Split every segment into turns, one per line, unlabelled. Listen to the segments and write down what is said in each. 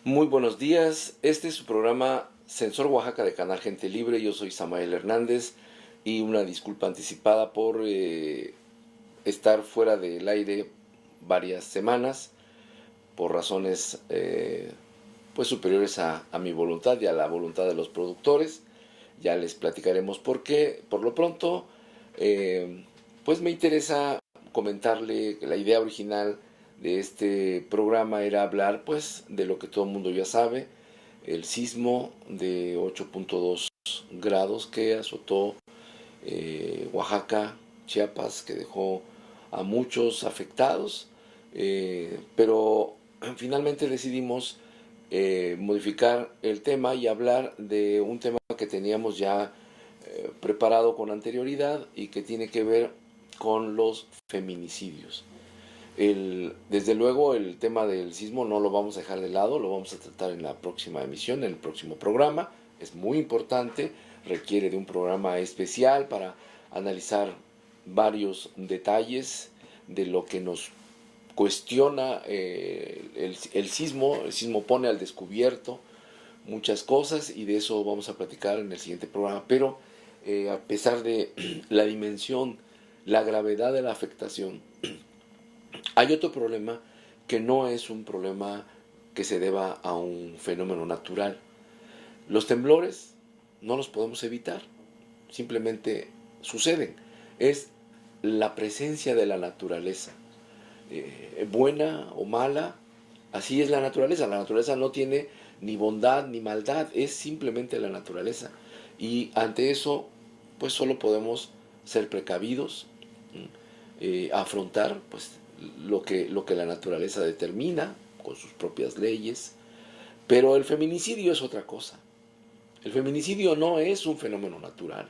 Muy buenos días, este es su programa Sensor Oaxaca de Canal Gente Libre. Yo soy Samael Hernández y una disculpa anticipada por estar fuera del aire varias semanas por razones pues superiores a mi voluntad y a la voluntad de los productores. Ya les platicaremos por qué. Por lo pronto, pues me interesa comentarle que la idea original de este programa era hablar pues de lo que todo el mundo ya sabe, el sismo de 8.2 grados que azotó Oaxaca, Chiapas, que dejó a muchos afectados, pero finalmente decidimos modificar el tema y hablar de un tema que teníamos ya preparado con anterioridad y que tiene que ver con los feminicidios. Desde luego el tema del sismo no lo vamos a dejar de lado, lo vamos a tratar en la próxima emisión, en el próximo programa. Es muy importante, requiere de un programa especial para analizar varios detalles de lo que nos cuestiona el sismo. El sismo pone al descubierto muchas cosas y de eso vamos a platicar en el siguiente programa. Pero a pesar de la dimensión, la gravedad de la afectación, hay otro problema que no es un problema que se deba a un fenómeno natural. Los temblores no los podemos evitar, simplemente suceden. Es la presencia de la naturaleza, buena o mala, así es la naturaleza. La naturaleza no tiene ni bondad ni maldad, es simplemente la naturaleza. Y ante eso, pues solo podemos ser precavidos, afrontar pues lo que la naturaleza determina con sus propias leyes. Pero el feminicidio es otra cosa. El feminicidio no es un fenómeno natural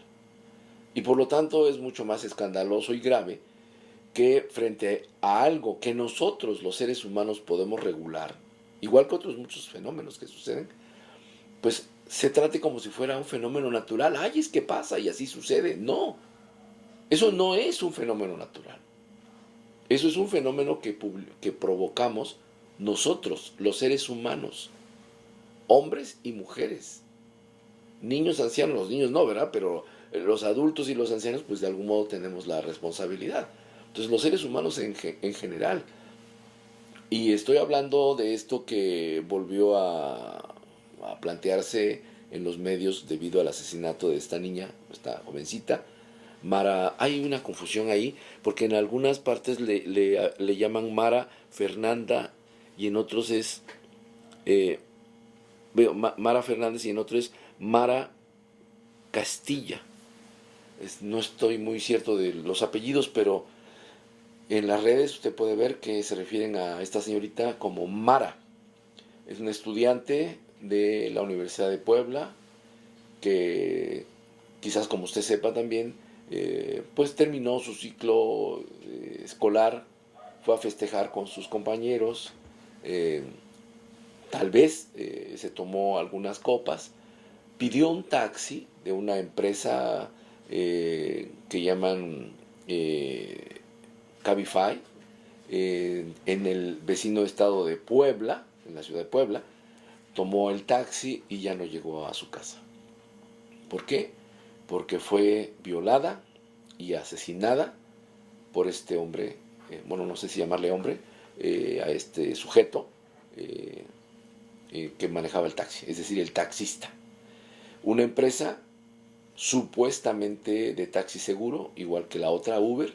y por lo tanto es mucho más escandaloso y grave que frente a algo que nosotros los seres humanos podemos regular, igual que otros muchos fenómenos que suceden, pues se trate como si fuera un fenómeno natural. Ay, es que pasa y así sucede. No, eso no es un fenómeno natural. Eso es un fenómeno que provocamos nosotros, los seres humanos, hombres y mujeres, niños, ancianos. Los niños no, ¿verdad? Pero los adultos y los ancianos, pues de algún modo tenemos la responsabilidad. Entonces los seres humanos en general. Y estoy hablando de esto que volvió a plantearse en los medios debido al asesinato de esta niña, esta jovencita, Mara. Hay una confusión ahí, porque en algunas partes le llaman Mara Fernanda y en otros es Mara Fernández y en otros es Mara Castilla. No estoy muy cierto de los apellidos, pero en las redes usted puede ver que se refieren a esta señorita como Mara. Es una estudiante de la Universidad de Puebla que quizás como usted sepa también, pues terminó su ciclo escolar, fue a festejar con sus compañeros, tal vez se tomó algunas copas, pidió un taxi de una empresa que llaman Cabify, en el vecino estado de Puebla, en la ciudad de Puebla. Tomó el taxi y ya no llegó a su casa. ¿Por qué? Porque fue violada y asesinada por este hombre, bueno, no sé si llamarle hombre, a este sujeto que manejaba el taxi, es decir, el taxista. Una empresa supuestamente de taxi seguro, igual que la otra Uber,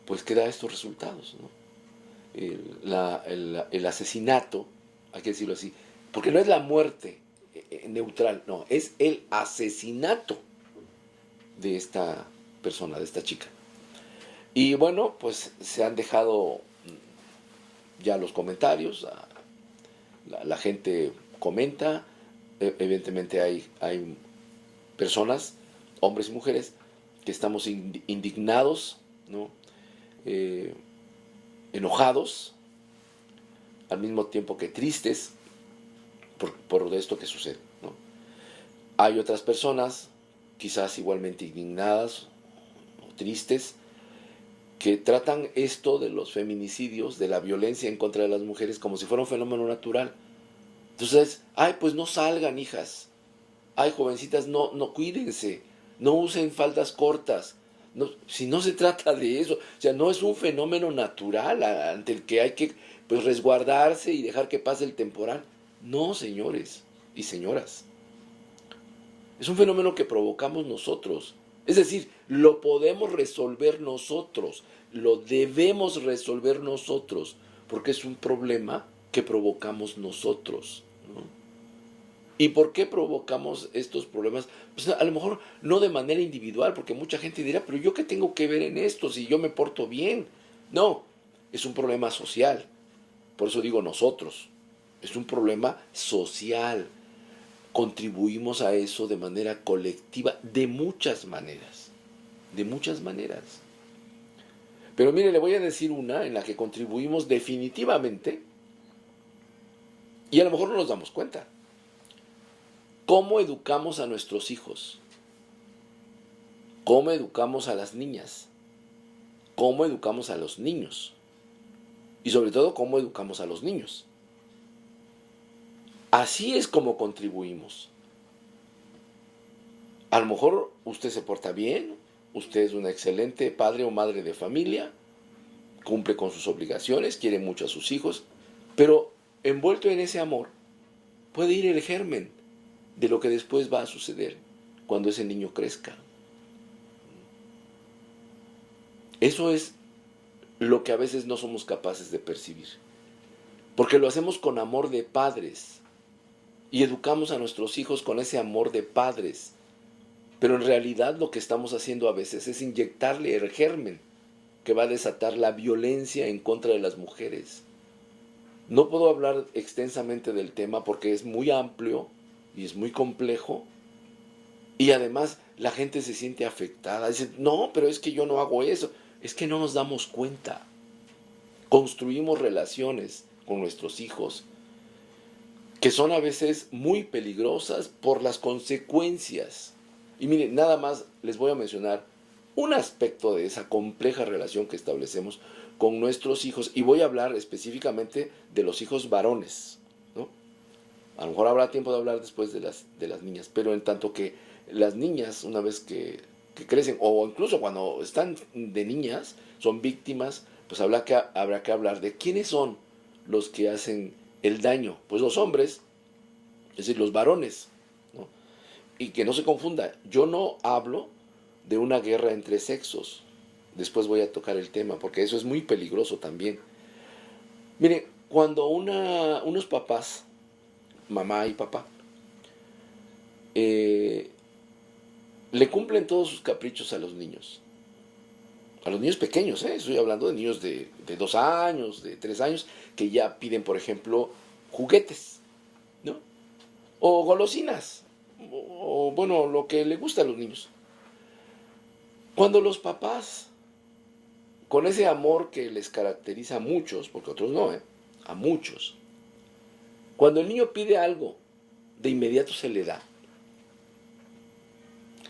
pues que da estos resultados, ¿no? El asesinato, hay que decirlo así, porque no es la muerte neutral, no, es el asesinato de esta persona, de esta chica. Y bueno, pues se han dejado ya los comentarios, la gente comenta, evidentemente hay personas, hombres y mujeres, que estamos indignados, ¿no? Enojados, al mismo tiempo que tristes por esto que sucede, ¿no? Hay otras personas, quizás igualmente indignadas o tristes, que tratan esto de los feminicidios, de la violencia en contra de las mujeres, como si fuera un fenómeno natural. Entonces, ay, pues no salgan, hijas. Ay, jovencitas, no cuídense. No usen faldas cortas. No, si no se trata de eso, o sea, no es un fenómeno natural ante el que hay que pues resguardarse y dejar que pase el temporal. No, señores y señoras. Es un fenómeno que provocamos nosotros. Es decir, lo podemos resolver nosotros, lo debemos resolver nosotros, porque es un problema que provocamos nosotros, ¿no? ¿Y por qué provocamos estos problemas? Pues a lo mejor no de manera individual, porque mucha gente dirá, pero yo qué tengo que ver en esto si yo me porto bien. No, es un problema social. Por eso digo nosotros. Es un problema social. Contribuimos a eso de manera colectiva, de muchas maneras. De muchas maneras. Pero mire, le voy a decir una en la que contribuimos definitivamente y a lo mejor no nos damos cuenta. ¿Cómo educamos a nuestros hijos? ¿Cómo educamos a las niñas? ¿Cómo educamos a los niños? Y sobre todo, ¿cómo educamos a los niños? Así es como contribuimos. A lo mejor usted se porta bien, usted es un excelente padre o madre de familia, cumple con sus obligaciones, quiere mucho a sus hijos, pero envuelto en ese amor puede ir el germen de lo que después va a suceder cuando ese niño crezca. Eso es lo que a veces no somos capaces de percibir, porque lo hacemos con amor de padres y educamos a nuestros hijos con ese amor de padres, pero en realidad lo que estamos haciendo a veces es inyectarle el germen que va a desatar la violencia en contra de las mujeres. No puedo hablar extensamente del tema porque es muy amplio y es muy complejo, y además la gente se siente afectada. Dice, no, pero es que yo no hago eso. Es que no nos damos cuenta. Construimos relaciones con nuestros hijos que son a veces muy peligrosas por las consecuencias. Y miren, nada más les voy a mencionar un aspecto de esa compleja relación que establecemos con nuestros hijos, y voy a hablar específicamente de los hijos varones, ¿no? A lo mejor habrá tiempo de hablar después de las niñas, pero en tanto que las niñas, una vez que crecen, o incluso cuando están de niñas, son víctimas, pues habrá que hablar de quiénes son los que hacen el daño. Pues los hombres, es decir, los varones, ¿no? Y que no se confunda, yo no hablo de una guerra entre sexos. Después voy a tocar el tema, porque eso es muy peligroso también. Miren, cuando unos papás, mamá y papá, le cumplen todos sus caprichos a los niños pequeños, estoy hablando de niños de 2 años, de 3 años, que ya piden, por ejemplo, juguetes, ¿no? O golosinas, o bueno, lo que le gusta a los niños. Cuando los papás, con ese amor que les caracteriza a muchos, porque otros no, a muchos, cuando el niño pide algo, de inmediato se le da.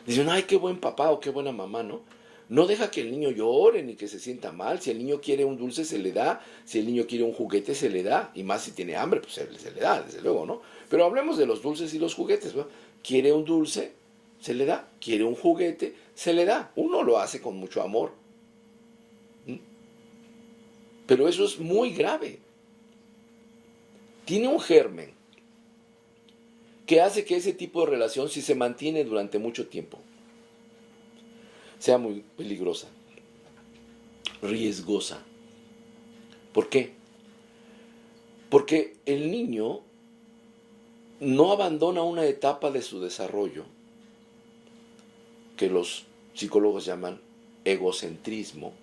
Dicen, ay, qué buen papá o qué buena mamá, ¿no? No deja que el niño llore ni que se sienta mal. Si el niño quiere un dulce, se le da. Si el niño quiere un juguete, se le da. Y más si tiene hambre, pues se le da, desde luego, ¿no? Pero hablemos de los dulces y los juguetes, ¿no? Quiere un dulce, se le da. Quiere un juguete, se le da. Uno lo hace con mucho amor. Pero eso es muy grave. Tiene un germen que hace que ese tipo de relación, si se mantiene durante mucho tiempo, sea muy peligrosa, riesgosa. ¿Por qué? Porque el niño no abandona una etapa de su desarrollo que los psicólogos llaman egocentrismo,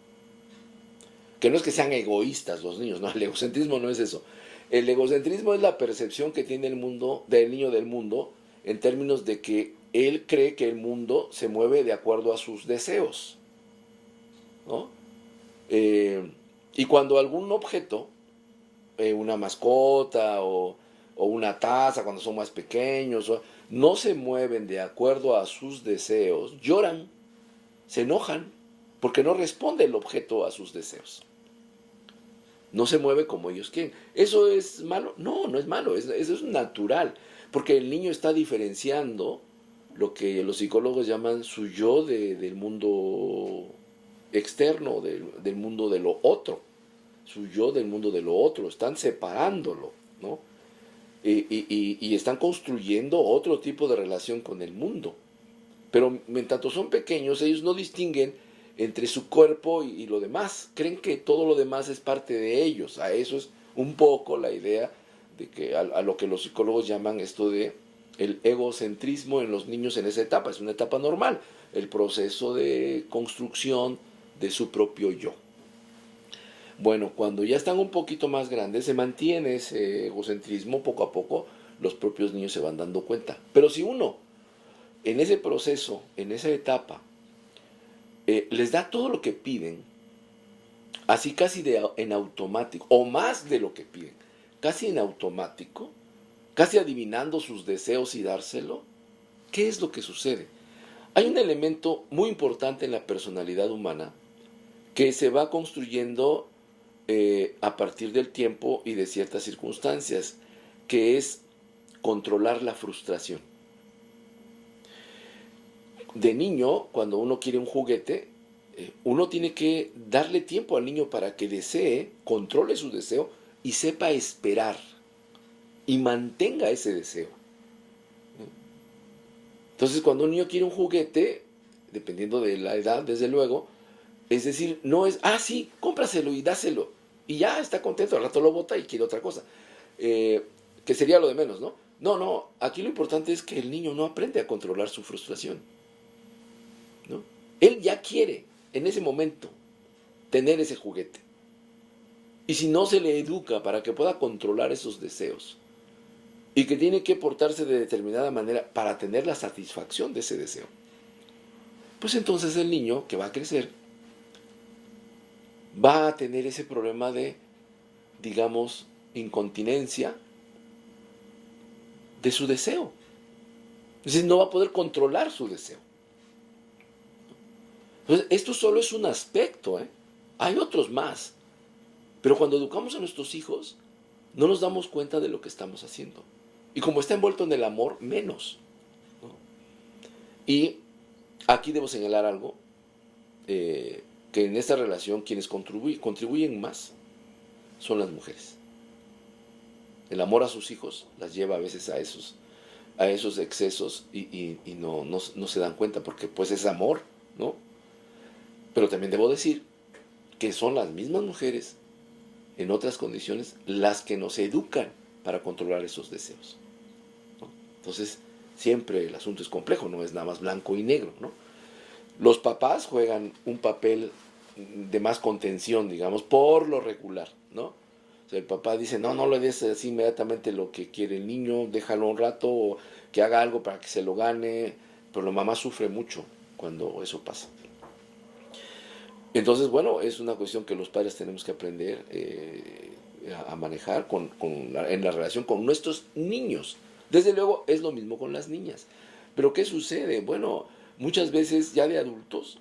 que no es que sean egoístas los niños, no, el egocentrismo no es eso. El egocentrismo es la percepción que tiene el niño del mundo, en términos de que él cree que el mundo se mueve de acuerdo a sus deseos, ¿no? Y cuando algún objeto, una mascota o una taza, cuando son más pequeños, no se mueven de acuerdo a sus deseos, lloran, se enojan, porque no responde el objeto a sus deseos. no se mueve como ellos quieren. ¿Eso es malo? No, no es malo, eso es natural, porque el niño está diferenciando lo que los psicólogos llaman su yo del mundo externo, del mundo de lo otro, su yo del mundo de lo otro, están separándolo, ¿no? Y están construyendo otro tipo de relación con el mundo. Pero mientras son pequeños, ellos no distinguen entre su cuerpo y lo demás. Creen que todo lo demás es parte de ellos. A eso es un poco la idea de que a lo que los psicólogos llaman esto de el egocentrismo en los niños en esa etapa. Es una etapa normal, el proceso de construcción de su propio yo. Bueno, cuando ya están un poquito más grandes, se mantiene ese egocentrismo poco a poco, los propios niños se van dando cuenta. Pero si uno, en ese proceso, en esa etapa, les da todo lo que piden, así casi en automático, o más de lo que piden, casi en automático, casi adivinando sus deseos y dárselo, ¿qué es lo que sucede? Hay un elemento muy importante en la personalidad humana que se va construyendo a partir del tiempo y de ciertas circunstancias, que es controlar la frustración. De niño, cuando uno quiere un juguete, uno tiene que darle tiempo al niño para que desee, controle su deseo y sepa esperar y mantenga ese deseo. Entonces, cuando un niño quiere un juguete, dependiendo de la edad, desde luego, es decir, no es, sí, cómpraselo y dáselo, y ya está contento, al rato lo bota y quiere otra cosa, que sería lo de menos, ¿no? No, aquí lo importante es que el niño no aprende a controlar su frustración, ¿no? Él ya quiere, en ese momento, tener ese juguete. Y si no se le educa para que pueda controlar esos deseos, y que tiene que portarse de determinada manera para tener la satisfacción de ese deseo, pues entonces el niño que va a crecer va a tener ese problema de, digamos, incontinencia de su deseo. Es decir, no va a poder controlar su deseo. Entonces, esto solo es un aspecto, ¿eh? Hay otros más. Pero cuando educamos a nuestros hijos, no nos damos cuenta de lo que estamos haciendo. Y como está envuelto en el amor, menos, ¿no? Y aquí debo señalar algo, que en esta relación quienes contribuyen más son las mujeres. El amor a sus hijos las lleva a veces a esos excesos y no se dan cuenta porque pues es amor, ¿no? Pero también debo decir que son las mismas mujeres en otras condiciones las que nos educan para controlar esos deseos, ¿no? Entonces siempre el asunto es complejo, no es nada más blanco y negro, ¿no? Los papás juegan un papel de más contención, digamos, por lo regular, ¿no? O sea, el papá dice, no le des así inmediatamente lo que quiere el niño, déjalo un rato, o que haga algo para que se lo gane, pero la mamá sufre mucho cuando eso pasa. Entonces, bueno, es una cuestión que los padres tenemos que aprender a manejar en la relación con nuestros niños. Desde luego es lo mismo con las niñas. Pero ¿qué sucede? Bueno, muchas veces ya de adultos,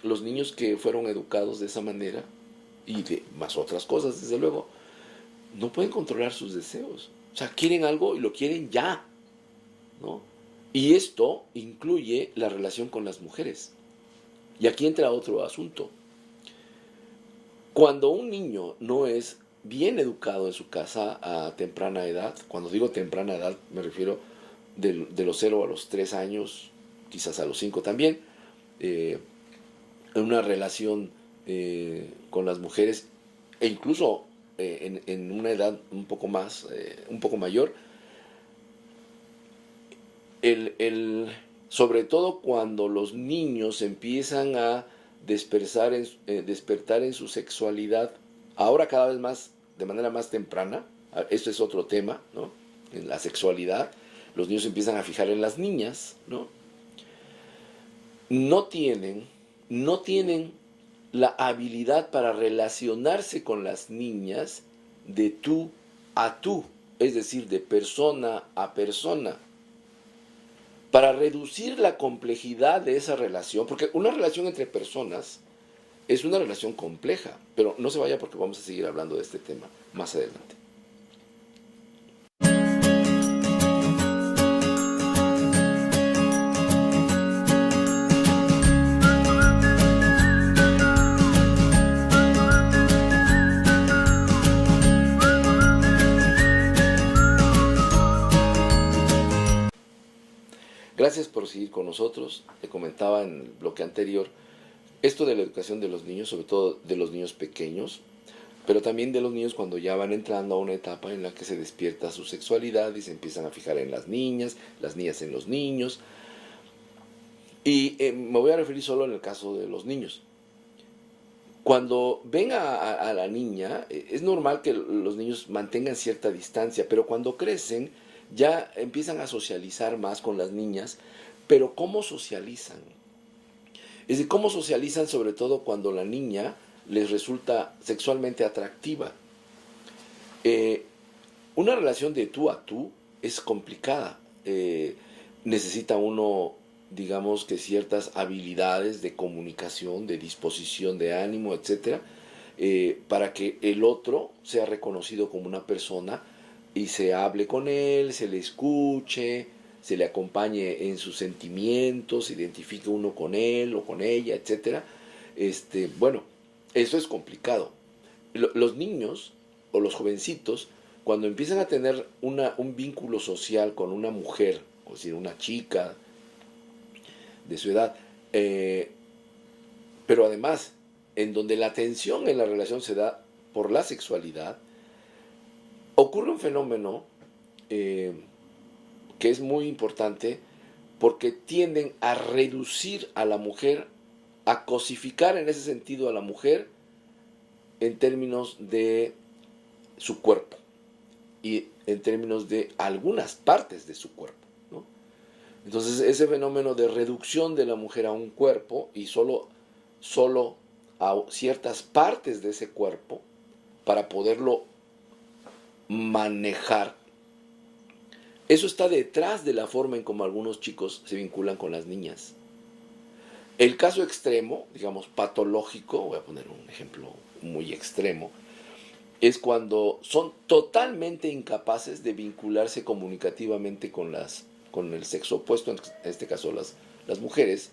los niños que fueron educados de esa manera, y de más otras cosas, desde luego, no pueden controlar sus deseos. O sea, quieren algo y lo quieren ya, ¿no? Y esto incluye la relación con las mujeres. Y aquí entra otro asunto. Cuando un niño no es bien educado en su casa a temprana edad, cuando digo temprana edad me refiero de los 0 a los 3 años, quizás a los 5 también, en una relación con las mujeres, e incluso en una edad un poco mayor, sobre todo cuando los niños empiezan a despertar en su sexualidad, ahora cada vez más, de manera más temprana, esto es otro tema, ¿no? En la sexualidad, los niños empiezan a fijar en las niñas, ¿no? No tienen la habilidad para relacionarse con las niñas de tú a tú, es decir, de persona a persona. Para reducir la complejidad de esa relación, porque una relación entre personas Es una relación compleja, pero no se vaya porque vamos a seguir hablando de este tema más adelante. Gracias por seguir con nosotros. Te comentaba en el bloque anterior esto de la educación de los niños, sobre todo de los niños pequeños, pero también de los niños cuando ya van entrando a una etapa en la que se despierta su sexualidad y se empiezan a fijar en las niñas en los niños. Y me voy a referir solo en el caso de los niños. Cuando ven a la niña, es normal que los niños mantengan cierta distancia, pero cuando crecen ya empiezan a socializar más con las niñas, pero ¿cómo socializan? Es decir, ¿cómo socializan sobre todo cuando la niña les resulta sexualmente atractiva? Una relación de tú a tú es complicada. Necesita uno, digamos que ciertas habilidades de comunicación, de disposición de ánimo, etcétera, para que el otro sea reconocido como una persona y se hable con él, se le escuche, se le acompañe en sus sentimientos, se identifique uno con él o con ella, etcétera. Bueno, eso es complicado. Los niños o los jovencitos, cuando empiezan a tener un vínculo social con una mujer, o decir, una chica de su edad, pero además, en donde la tensión en la relación se da por la sexualidad, ocurre un fenómeno que es muy importante porque tienden a reducir a la mujer, a cosificar en ese sentido a la mujer en términos de su cuerpo y en términos de algunas partes de su cuerpo, ¿no? Entonces ese fenómeno de reducción de la mujer a un cuerpo y solo a ciertas partes de ese cuerpo para poderlo manejar, eso está detrás de la forma en como algunos chicos se vinculan con las niñas. El caso extremo, digamos patológico, voy a poner un ejemplo muy extremo, es cuando son totalmente incapaces de vincularse comunicativamente con el sexo opuesto, en este caso las mujeres,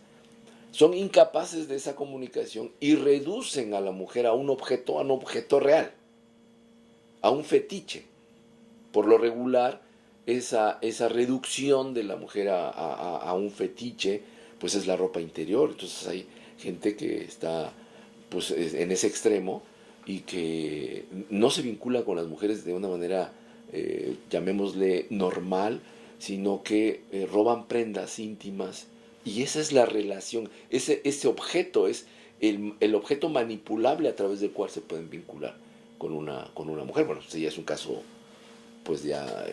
son incapaces de esa comunicación y reducen a la mujer a un objeto real, a un fetiche. Por lo regular, esa reducción de la mujer a un fetiche, pues es la ropa interior. Entonces hay gente que está pues en ese extremo y que no se vincula con las mujeres de una manera, llamémosle normal, sino que roban prendas íntimas. Y esa es la relación, ese objeto es el objeto manipulable a través del cual se pueden vincular con una mujer. Bueno, ese ya es un caso pues ya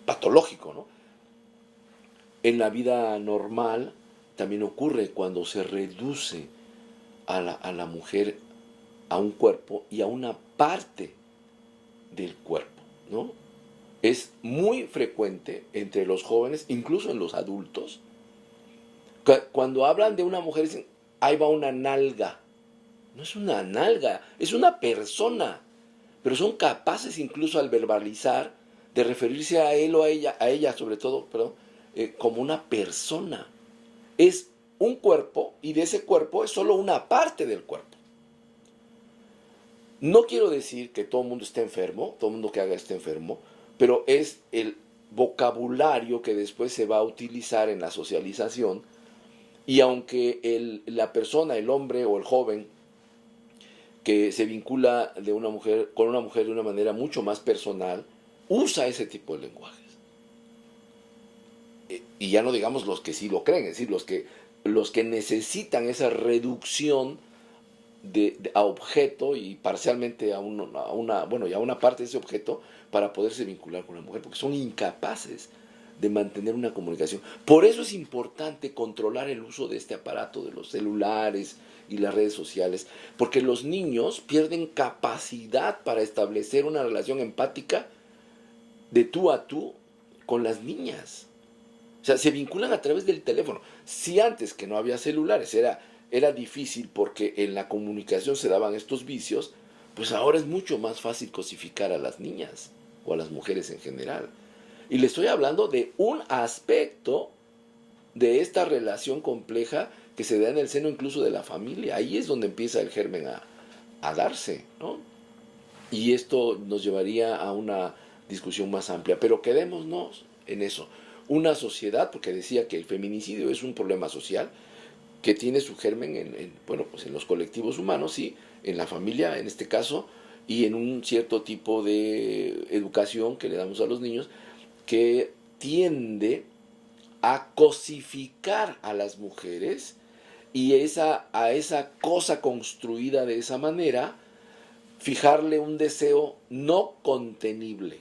patológico, ¿no? En la vida normal también ocurre cuando se reduce a la mujer a un cuerpo y a una parte del cuerpo, ¿no? Es muy frecuente entre los jóvenes, incluso en los adultos, cuando hablan de una mujer dicen, ahí va una nalga. No es una nalga, es una persona. Pero son capaces incluso al verbalizar de referirse a él o a ella sobre todo, perdón, como una persona. Es un cuerpo y de ese cuerpo es solo una parte del cuerpo. No quiero decir que todo el mundo esté enfermo, todo el mundo que haga esté enfermo, pero es el vocabulario que después se va a utilizar en la socialización. Y aunque la persona, el hombre o el joven que se vincula con una mujer de una manera mucho más personal, usa ese tipo de lenguajes. Y ya no digamos los que sí lo creen, es decir, los que necesitan esa reducción a objeto y parcialmente a una parte de ese objeto para poderse vincular con la mujer, porque son incapaces de mantener una comunicación. Por eso es importante controlar el uso de este aparato, de los celulares y las redes sociales, porque los niños pierden capacidad para establecer una relación empática de tú a tú con las niñas. O sea, se vinculan a través del teléfono. Si antes que no había celulares era era difícil porque en la comunicación se daban estos vicios, pues ahora es mucho más fácil cosificar a las niñas o a las mujeres en general. Y le estoy hablando de un aspecto de esta relación compleja que se da en el seno incluso de la familia. Ahí es donde empieza el germen a darse, ¿no? Y esto nos llevaría a una discusión más amplia. Pero quedémonos en eso. Una sociedad, porque decía que el feminicidio es un problema social que tiene su germen bueno, pues en los colectivos humanos, sí, en la familia en este caso, y en un cierto tipo de educación que le damos a los niños, que tiende a cosificar a las mujeres y a esa cosa construida de esa manera, fijarle un deseo no contenible,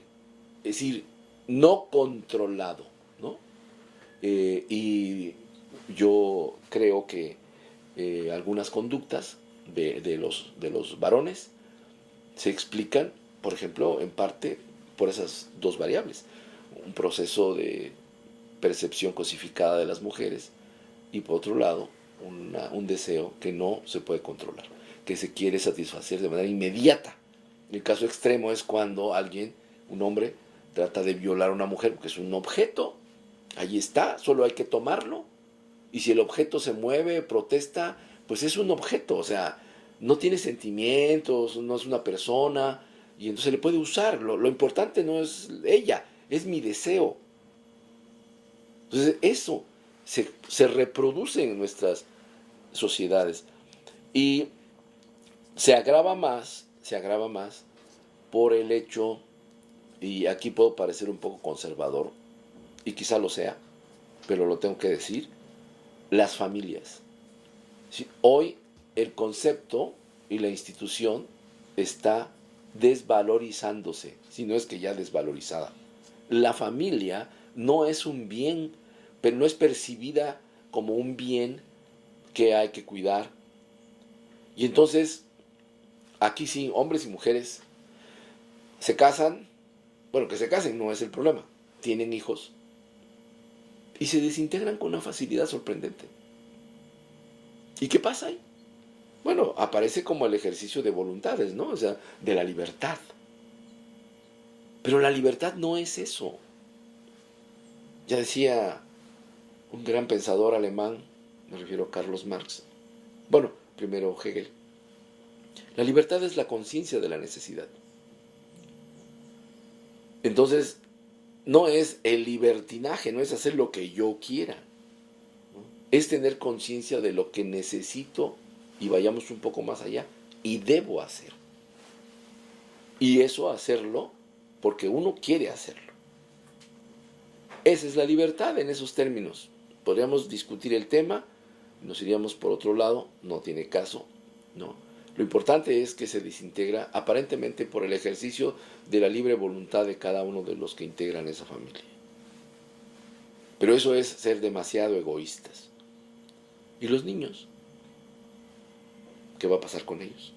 es decir, no controlado, ¿no? Y yo creo que algunas conductas de los varones se explican, por ejemplo, en parte por esas dos variables. Un proceso de percepción cosificada de las mujeres y por otro lado un deseo que no se puede controlar, que se quiere satisfacer de manera inmediata. El caso extremo es cuando alguien, un hombre, trata de violar a una mujer porque es un objeto, allí está, solo hay que tomarlo, y si el objeto se mueve, protesta, pues es un objeto, o sea, no tiene sentimientos, no es una persona, y entonces le puede usar. Lo importante no es ella, es mi deseo. Entonces eso se reproduce en nuestras sociedades y se agrava más por el hecho, y aquí puedo parecer un poco conservador, y quizá lo sea, pero lo tengo que decir, las familias. ¿Sí? Hoy el concepto y la institución está desvalorizándose, si no es que ya desvalorizada. La familia no es un bien, pero no es percibida como un bien que hay que cuidar. Y entonces, aquí sí, hombres y mujeres se casan, bueno, que se casen no es el problema, tienen hijos y se desintegran con una facilidad sorprendente. ¿Y qué pasa ahí? Bueno, aparece como el ejercicio de voluntades, ¿no? O sea, de la libertad. Pero la libertad no es eso. Ya decía un gran pensador alemán, me refiero a Carlos Marx, bueno, primero Hegel, la libertad es la conciencia de la necesidad. Entonces, no es el libertinaje, no es hacer lo que yo quiera, ¿no? Es tener conciencia de lo que necesito y vayamos un poco más allá y debo hacer. Y eso hacerlo porque uno quiere hacerlo. Esa es la libertad en esos términos. Podríamos discutir el tema, nos iríamos por otro lado, no tiene caso, ¿no? Lo importante es que se desintegra aparentemente por el ejercicio de la libre voluntad de cada uno de los que integran esa familia. Pero eso es ser demasiado egoístas. ¿Y los niños? ¿Qué va a pasar con ellos?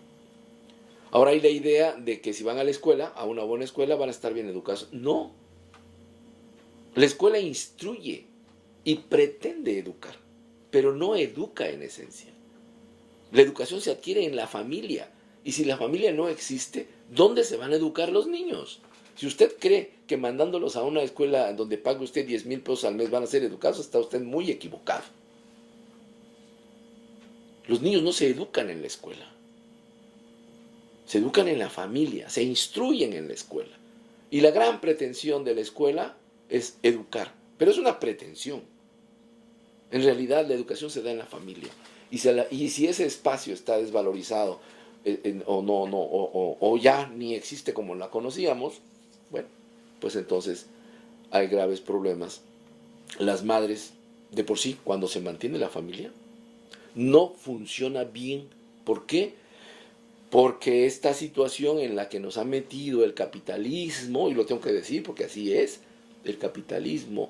Ahora hay la idea de que si van a la escuela, a una buena escuela, van a estar bien educados. No. La escuela instruye y pretende educar, pero no educa en esencia. La educación se adquiere en la familia. Y si la familia no existe, ¿dónde se van a educar los niños? Si usted cree que mandándolos a una escuela donde pague usted 10,000 pesos al mes van a ser educados, está usted muy equivocado. Los niños no se educan en la escuela. Se educan en la familia, se instruyen en la escuela. Y la gran pretensión de la escuela es educar. Pero es una pretensión. En realidad la educación se da en la familia. Y si ese espacio está desvalorizado o ya ni existe como la conocíamos, bueno, pues entonces hay graves problemas. Las madres, de por sí, cuando se mantiene la familia, no funciona bien. ¿Por qué? Porque esta situación en la que nos ha metido el capitalismo, y lo tengo que decir porque así es, el capitalismo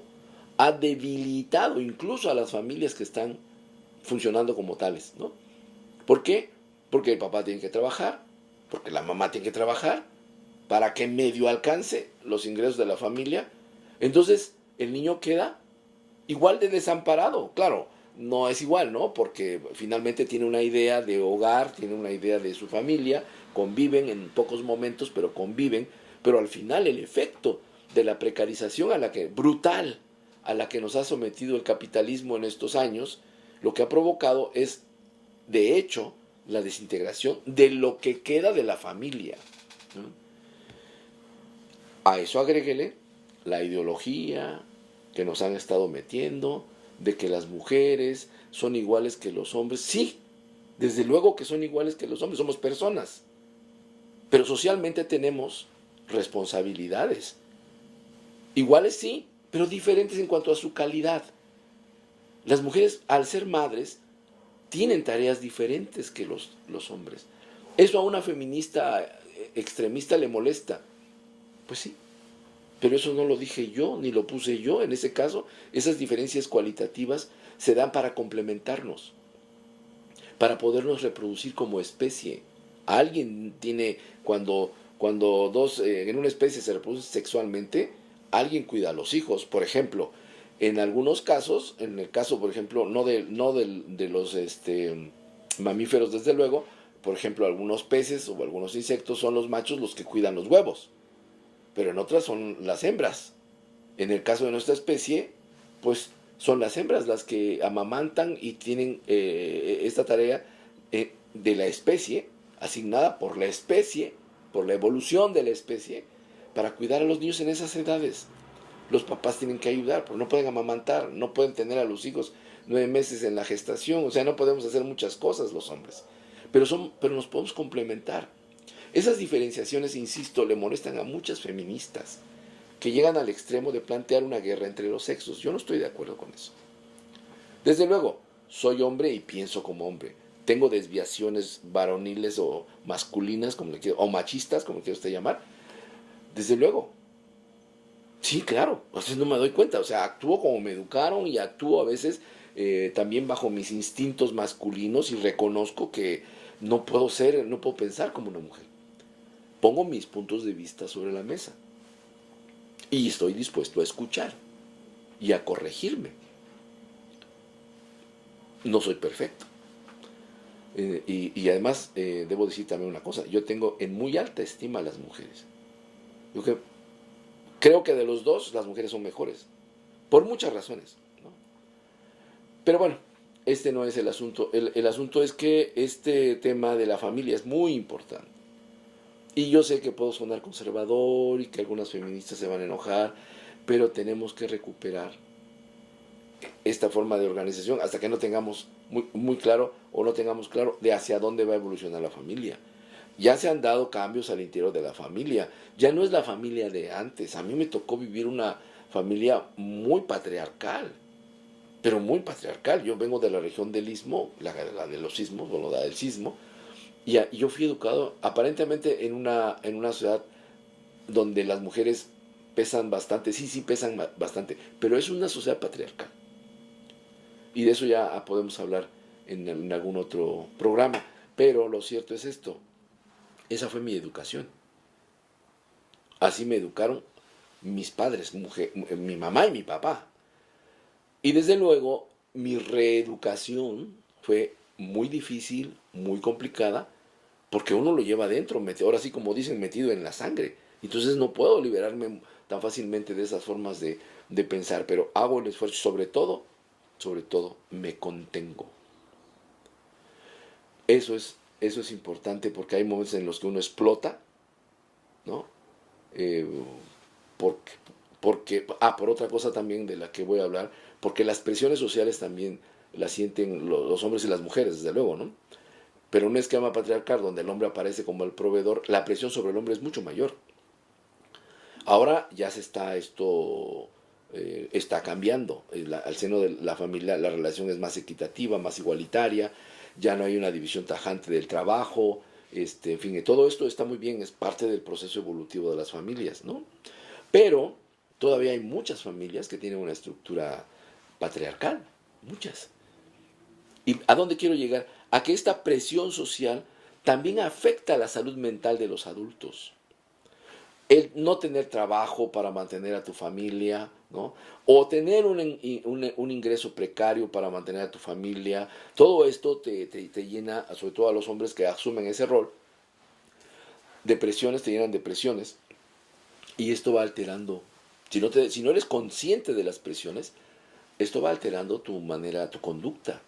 ha debilitado incluso a las familias que están funcionando como tales, ¿no? ¿Por qué? Porque el papá tiene que trabajar, porque la mamá tiene que trabajar, para que medio alcance los ingresos de la familia. Entonces, el niño queda igual de desamparado. Claro, no es igual, ¿no? Porque finalmente tiene una idea de hogar, tiene una idea de su familia, conviven en pocos momentos, pero conviven, pero al final el efecto de la precarización brutal a la que nos ha sometido el capitalismo en estos años, lo que ha provocado es, de hecho, la desintegración de lo que queda de la familia, ¿no? A eso agréguele la ideología que nos han estado metiendo, de que las mujeres son iguales que los hombres. Sí, desde luego que son iguales que los hombres, somos personas, pero socialmente tenemos responsabilidades. Iguales sí, pero diferentes en cuanto a su calidad. Las mujeres, al ser madres, tienen tareas diferentes que los hombres. ¿Eso a una feminista extremista le molesta? Pues sí, pero eso no lo dije yo, ni lo puse yo. En ese caso, esas diferencias cualitativas se dan para complementarnos, para podernos reproducir como especie. Alguien tiene, cuando dos en una especie se reproducen sexualmente, alguien cuida a los hijos. Por ejemplo, en algunos casos, en el caso, por ejemplo, de los mamíferos, desde luego, por ejemplo, algunos peces o algunos insectos son los machos los que cuidan los huevos, pero en otras son las hembras. En el caso de nuestra especie, pues son las hembras las que amamantan y tienen esta tarea de la especie, asignada por la especie, por la evolución de la especie, para cuidar a los niños en esas edades. Los papás tienen que ayudar, porque no pueden amamantar, no pueden tener a los hijos 9 meses en la gestación, o sea, no podemos hacer muchas cosas los hombres, pero nos podemos complementar. Esas diferenciaciones, insisto, le molestan a muchas feministas que llegan al extremo de plantear una guerra entre los sexos. Yo no estoy de acuerdo con eso. Desde luego, soy hombre y pienso como hombre. Tengo desviaciones varoniles o masculinas, o machistas, como quiera usted llamar. Desde luego. Sí, claro. A veces no me doy cuenta. O sea, actúo como me educaron y actúo a veces también bajo mis instintos masculinos y reconozco que no puedo pensar como una mujer. Pongo mis puntos de vista sobre la mesa y estoy dispuesto a escuchar y a corregirme. No soy perfecto. Y además debo decir también una cosa, yo tengo en muy alta estima a las mujeres. Creo que de los dos las mujeres son mejores, por muchas razones, ¿no? Pero bueno, este no es el asunto. El asunto es que este tema de la familia es muy importante. Y yo sé que puedo sonar conservador y que algunas feministas se van a enojar, pero tenemos que recuperar esta forma de organización hasta que no tengamos muy claro o no tengamos claro de hacia dónde va a evolucionar la familia. Ya se han dado cambios al interior de la familia. Ya no es la familia de antes. A mí me tocó vivir una familia muy patriarcal, pero muy patriarcal. Yo vengo de la región del Istmo, la de los sismos, bueno, la del sismo, y yo fui educado aparentemente en una ciudad donde las mujeres pesan bastante, sí pesan bastante, pero es una sociedad patriarcal. Y de eso ya podemos hablar en algún otro programa. Pero lo cierto es esto, esa fue mi educación. Así me educaron mis padres, mi mamá y mi papá. Y desde luego mi reeducación fue muy difícil, muy complicada, porque uno lo lleva adentro, ahora sí como dicen, metido en la sangre. Entonces no puedo liberarme tan fácilmente de esas formas de pensar, pero hago el esfuerzo, sobre todo me contengo. Eso es importante porque hay momentos en los que uno explota, ¿no? Por otra cosa también de la que voy a hablar, porque las presiones sociales también las sienten los hombres y las mujeres, desde luego, ¿no? Pero en un esquema patriarcal donde el hombre aparece como el proveedor, la presión sobre el hombre es mucho mayor. Ahora ya está cambiando. Al seno de la familia la relación es más equitativa, más igualitaria, ya no hay una división tajante del trabajo, en fin, todo esto está muy bien, es parte del proceso evolutivo de las familias, ¿no? Pero todavía hay muchas familias que tienen una estructura patriarcal, muchas. ¿Y a dónde quiero llegar? A que esta presión social también afecta a la salud mental de los adultos. el no tener trabajo para mantener a tu familia, ¿no? O tener un ingreso precario para mantener a tu familia, todo esto te llena, sobre todo a los hombres que asumen ese rol, depresiones, te llenan depresiones, y esto va alterando, si no eres consciente de las presiones, esto va alterando tu manera, tu conducta,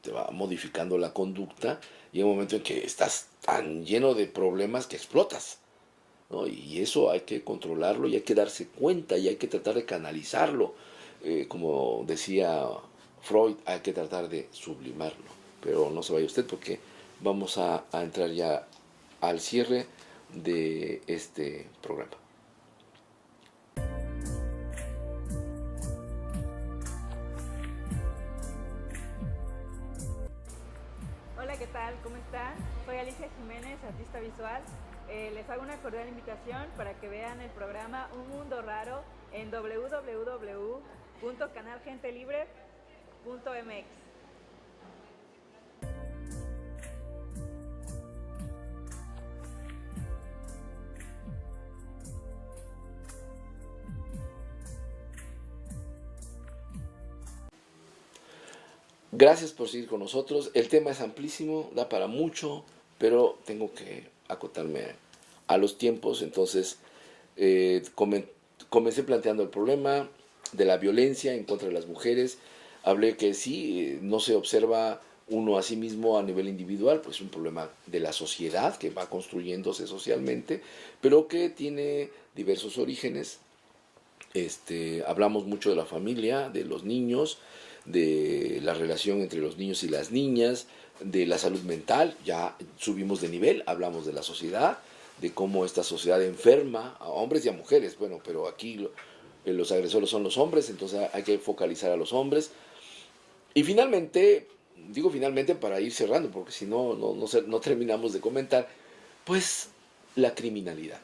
te va modificando la conducta, y hay un momento en que estás tan lleno de problemas que explotas, ¿no? Y eso hay que controlarlo y hay que darse cuenta y hay que tratar de canalizarlo. Como decía Freud, hay que tratar de sublimarlo. Pero no se vaya usted porque vamos a entrar ya al cierre de este programa.
Hola, ¿qué tal? ¿Cómo están? Soy Alicia Jiménez, artista visual. Les hago una cordial invitación para que vean el programa Un Mundo Raro en www.canalgentelibre.mx.
Gracias por seguir con nosotros. El tema es amplísimo, da para mucho, pero tengo que acotarme a los tiempos. Entonces, comencé planteando el problema de la violencia en contra de las mujeres. Hablé que sí, no se observa uno a sí mismo a nivel individual, pues es un problema de la sociedad que va construyéndose socialmente, pero que tiene diversos orígenes. Hablamos mucho de la familia, de los niños, de la relación entre los niños y las niñas, de la salud mental, ya subimos de nivel, hablamos de la sociedad, de cómo esta sociedad enferma a hombres y a mujeres, bueno, pero aquí los agresores son los hombres, entonces hay que focalizar a los hombres. Y finalmente, digo finalmente para ir cerrando, porque si no, no terminamos de comentar, pues la criminalidad.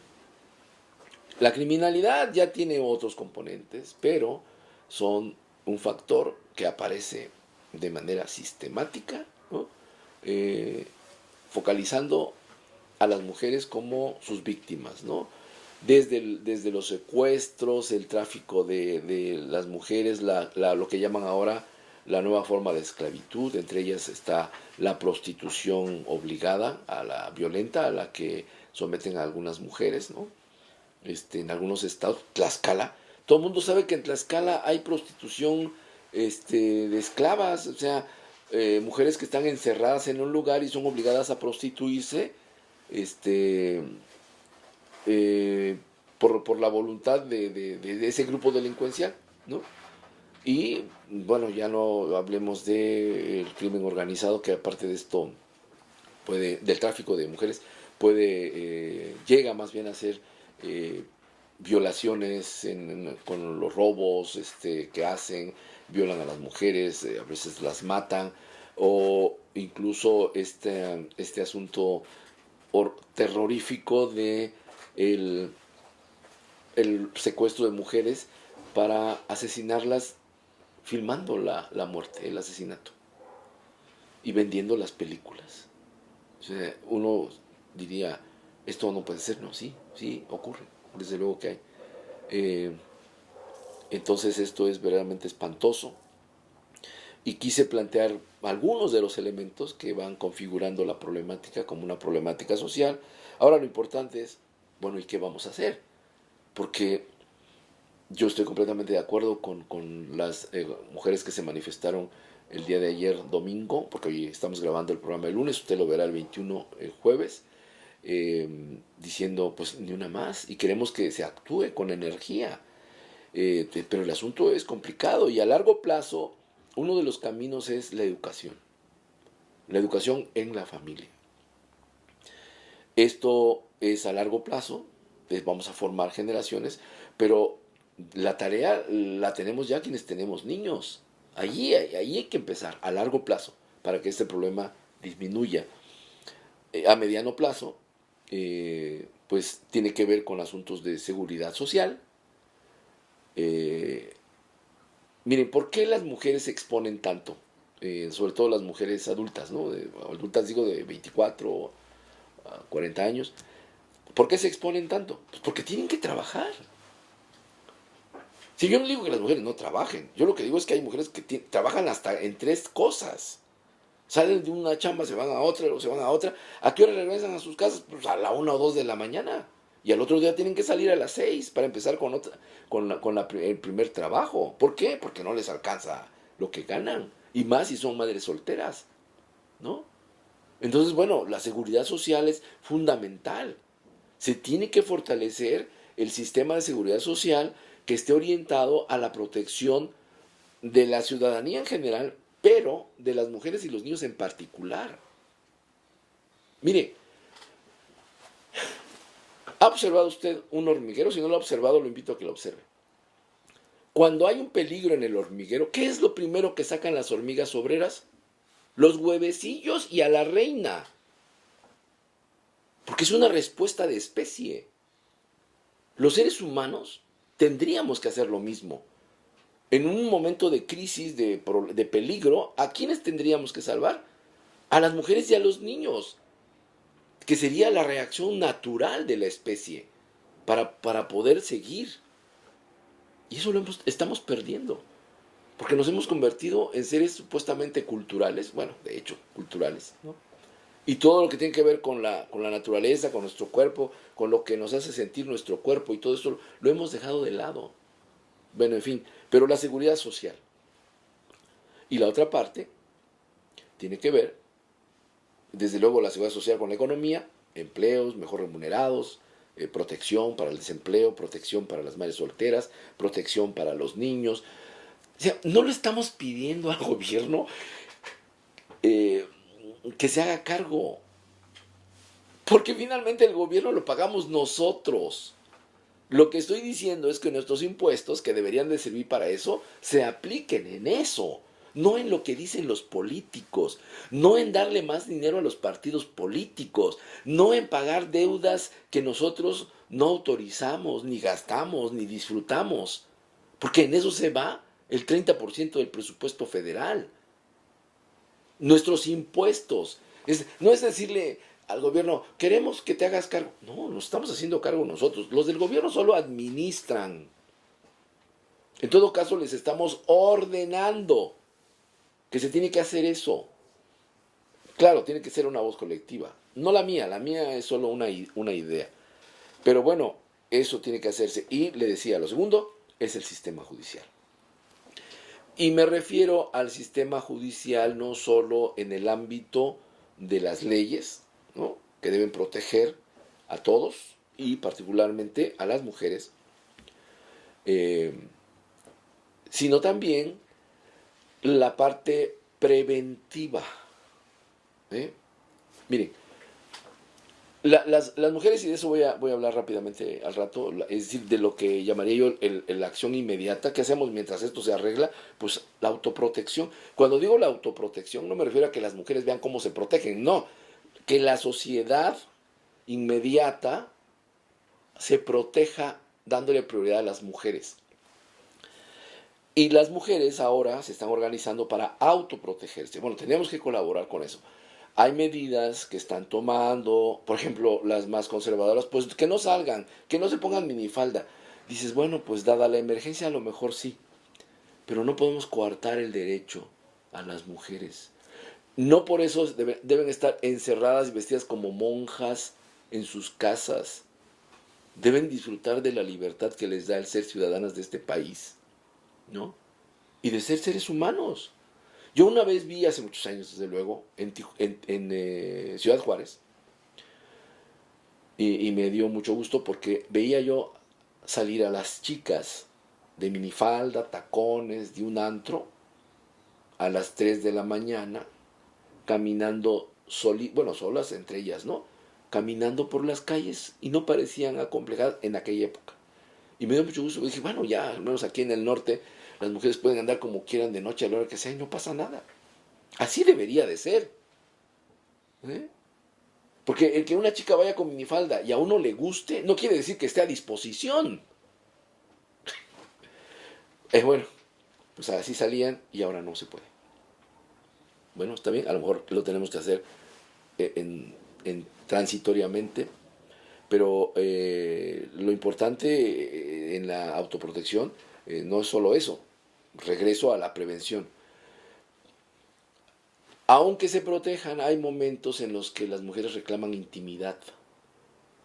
La criminalidad ya tiene otros componentes, pero son un factor que aparece de manera sistemática, ¿no? Eh, focalizando a las mujeres como sus víctimas, ¿no? Desde los secuestros, el tráfico de las mujeres, lo que llaman ahora la nueva forma de esclavitud, entre ellas está la prostitución obligada, a la violenta, a la que someten a algunas mujeres, ¿no? En algunos estados, Tlaxcala, todo el mundo sabe que en Tlaxcala hay prostitución de esclavas, o sea, mujeres que están encerradas en un lugar y son obligadas a prostituirse, este, eh, por la voluntad de ese grupo delincuencial, ¿no? Y bueno, ya no hablemos del crimen organizado, que aparte de esto, del tráfico de mujeres, llega más bien a ser eh, violaciones con los robos que hacen, violan a las mujeres, a veces las matan, o incluso este asunto terrorífico de el, el secuestro de mujeres para asesinarlas filmando la muerte, el asesinato, y vendiendo las películas. O sea, uno diría, esto no puede ser, no, sí, sí, ocurre, desde luego que hay. Eh, entonces esto es verdaderamente espantoso y quise plantear algunos de los elementos que van configurando la problemática como una problemática social. Ahora lo importante es, bueno, ¿y qué vamos a hacer? Porque yo estoy completamente de acuerdo con las mujeres que se manifestaron el día de ayer domingo, porque hoy estamos grabando el programa el lunes, usted lo verá el 21 el jueves, diciendo pues ni una más y queremos que se actúe con energía. Pero el asunto es complicado y a largo plazo uno de los caminos es la educación en la familia. Esto es a largo plazo, vamos a formar generaciones, pero la tarea la tenemos ya quienes tenemos niños. Allí hay que empezar a largo plazo para que este problema disminuya. A mediano plazo, pues tiene que ver con asuntos de seguridad social. Eh, Miren, ¿por qué las mujeres se exponen tanto? Sobre todo las mujeres adultas, ¿no? Adultas digo de 24 a 40 años. ¿Por qué se exponen tanto? Pues porque tienen que trabajar. Si yo no digo que las mujeres no trabajen, yo lo que digo es que hay mujeres que trabajan hasta en 3 cosas. Salen de una chamba, se van a otra, luego se van a otra. ¿A qué hora regresan a sus casas? Pues a la 1 o 2 de la mañana. Y al otro día tienen que salir a las 6 para empezar con otra, el primer trabajo. ¿Por qué? Porque no les alcanza lo que ganan. Y más si son madres solteras, ¿no? Entonces, bueno, la seguridad social es fundamental. Se tiene que fortalecer el sistema de seguridad social que esté orientado a la protección de la ciudadanía en general, pero de las mujeres y los niños en particular. Mire, ¿ha observado usted un hormiguero? Si no lo ha observado, lo invito a que lo observe. Cuando hay un peligro en el hormiguero, ¿qué es lo primero que sacan las hormigas obreras? Los huevecillos y a la reina. Porque es una respuesta de especie. Los seres humanos tendríamos que hacer lo mismo. En un momento de crisis, de peligro, ¿a quiénes tendríamos que salvar? A las mujeres y a los niños, que sería la reacción natural de la especie para poder seguir. Y eso estamos perdiendo, porque nos hemos convertido en seres supuestamente culturales, bueno, de hecho, culturales, ¿no? Y todo lo que tiene que ver con la naturaleza, con nuestro cuerpo, con lo que nos hace sentir nuestro cuerpo y todo esto, lo hemos dejado de lado. Bueno, en fin, pero la seguridad social. Y la otra parte tiene que ver, desde luego, la seguridad social con la economía, empleos mejor remunerados, protección para el desempleo, protección para las madres solteras, protección para los niños. O sea, no le estamos pidiendo al gobierno que se haga cargo, porque finalmente el gobierno lo pagamos nosotros. Lo que estoy diciendo es que nuestros impuestos, que deberían de servir para eso, se apliquen en eso, no en lo que dicen los políticos, no en darle más dinero a los partidos políticos, no en pagar deudas que nosotros no autorizamos, ni gastamos, ni disfrutamos, porque en eso se va el 30% del presupuesto federal. Nuestros impuestos, no es decirle al gobierno, queremos que te hagas cargo. No, nos estamos haciendo cargo nosotros. Los del gobierno solo administran. En todo caso, les estamos ordenando que se tiene que hacer eso. Claro, tiene que ser una voz colectiva. No la mía es solo una idea. Pero bueno, eso tiene que hacerse. Y le decía, lo segundo es el sistema judicial. Y me refiero al sistema judicial no solo en el ámbito de las leyes, ¿no?, que deben proteger a todos y particularmente a las mujeres, sino también la parte preventiva. Miren, las mujeres, y de eso voy a hablar rápidamente al rato, es decir, de lo que llamaría yo la acción inmediata, que hacemos mientras esto se arregla, pues la autoprotección. Cuando digo la autoprotección, no me refiero a que las mujeres vean cómo se protegen, no, que la sociedad inmediata se proteja dándole prioridad a las mujeres. Y las mujeres ahora se están organizando para autoprotegerse. Bueno, tenemos que colaborar con eso. Hay medidas que están tomando, por ejemplo, las más conservadoras, pues que no salgan, que no se pongan minifalda. Dices, bueno, pues dada la emergencia a lo mejor sí, pero no podemos coartar el derecho a las mujeres. No por eso deben estar encerradas y vestidas como monjas en sus casas. Deben disfrutar de la libertad que les da el ser ciudadanas de este país, ¿no? Y de ser seres humanos. Yo una vez vi, hace muchos años desde luego, en Ciudad Juárez, y me dio mucho gusto porque veía yo salir a las chicas de minifalda, tacones, de un antro, a las 3 de la mañana, caminando, solas entre ellas, ¿no? Caminando por las calles y no parecían acomplejadas en aquella época. Y me dio mucho gusto, dije, bueno, ya, al menos aquí en el norte, las mujeres pueden andar como quieran de noche a la hora que sea y no pasa nada. Así debería de ser. Porque el que una chica vaya con minifalda y a uno le guste, no quiere decir que esté a disposición. Bueno, pues así salían y ahora no se puede. Bueno, está bien, a lo mejor lo tenemos que hacer transitoriamente, Pero lo importante en la autoprotección no es solo eso. Regreso a la prevención. Aunque se protejan, hay momentos en los que las mujeres reclaman intimidad.